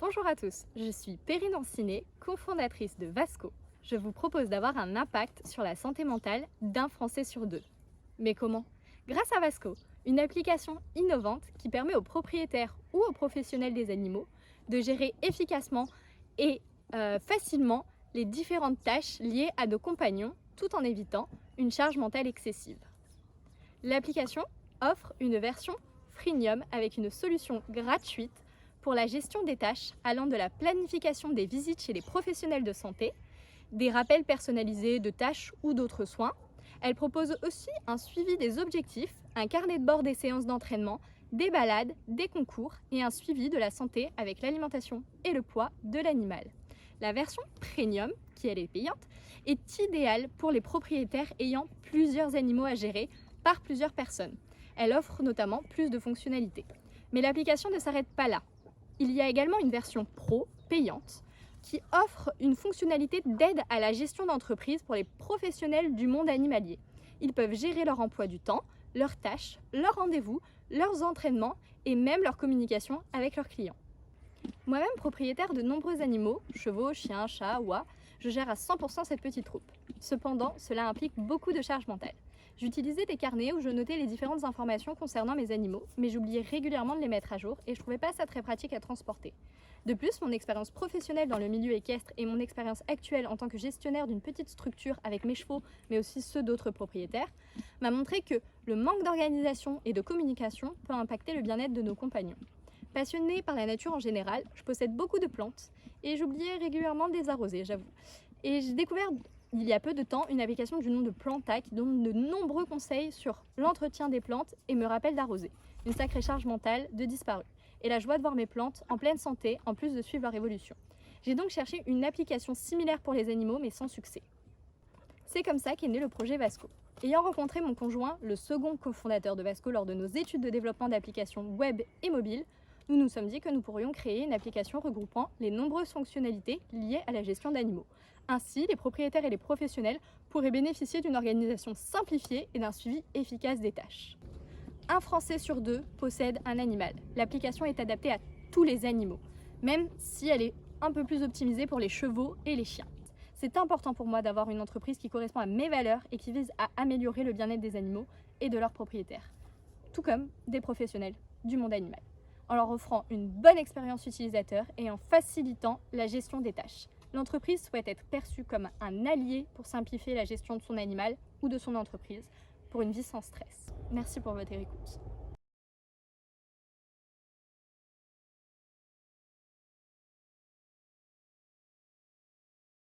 Bonjour à tous, je suis Perrine Ancinet, cofondatrice de Vasco. Je vous propose d'avoir un impact sur la santé mentale d'un Français sur deux. Mais comment? Grâce à Vasco, une application innovante qui permet aux propriétaires ou aux professionnels des animaux de gérer efficacement et facilement les différentes tâches liées à nos compagnons tout en évitant une charge mentale excessive. L'application offre une version freemium avec une solution gratuite pour la gestion des tâches allant de la planification des visites chez les professionnels de santé, des rappels personnalisés de tâches ou d'autres soins. Elle propose aussi un suivi des objectifs, un carnet de bord des séances d'entraînement, des balades, des concours et un suivi de la santé avec l'alimentation et le poids de l'animal. La version premium, qui elle est payante, est idéale pour les propriétaires ayant plusieurs animaux à gérer par plusieurs personnes. Elle offre notamment plus de fonctionnalités. Mais l'application ne s'arrête pas là. Il y a également une version pro, payante, qui offre une fonctionnalité d'aide à la gestion d'entreprise pour les professionnels du monde animalier. Ils peuvent gérer leur emploi du temps, leurs tâches, leurs rendez-vous, leurs entraînements et même leur communication avec leurs clients. Moi-même propriétaire de nombreux animaux, chevaux, chiens, chats, oies, je gère à 100% cette petite troupe. Cependant, cela implique beaucoup de charge mentale. J'utilisais des carnets où je notais les différentes informations concernant mes animaux, mais j'oubliais régulièrement de les mettre à jour et je trouvais pas ça très pratique à transporter. De plus, mon expérience professionnelle dans le milieu équestre et mon expérience actuelle en tant que gestionnaire d'une petite structure avec mes chevaux, mais aussi ceux d'autres propriétaires, m'a montré que le manque d'organisation et de communication peut impacter le bien-être de nos compagnons. Passionnée par la nature en général, je possède beaucoup de plantes et j'oubliais régulièrement de les arroser, j'avoue. Et j'ai découvert il y a peu de temps une application du nom de Planta qui donne de nombreux conseils sur l'entretien des plantes et me rappelle d'arroser. Une sacrée charge mentale de disparu. Et la joie de voir mes plantes en pleine santé en plus de suivre leur évolution. J'ai donc cherché une application similaire pour les animaux mais sans succès. C'est comme ça qu'est né le projet Vasco. Ayant rencontré mon conjoint, le second cofondateur de Vasco lors de nos études de développement d'applications web et mobiles, nous nous sommes dit que nous pourrions créer une application regroupant les nombreuses fonctionnalités liées à la gestion d'animaux. Ainsi, les propriétaires et les professionnels pourraient bénéficier d'une organisation simplifiée et d'un suivi efficace des tâches. Un Français sur deux possède un animal. L'application est adaptée à tous les animaux, même si elle est un peu plus optimisée pour les chevaux et les chiens. C'est important pour moi d'avoir une entreprise qui correspond à mes valeurs et qui vise à améliorer le bien-être des animaux et de leurs propriétaires, tout comme des professionnels du monde animal, en leur offrant une bonne expérience utilisateur et en facilitant la gestion des tâches. L'entreprise souhaite être perçue comme un allié pour simplifier la gestion de son animal ou de son entreprise pour une vie sans stress. Merci pour votre écoute.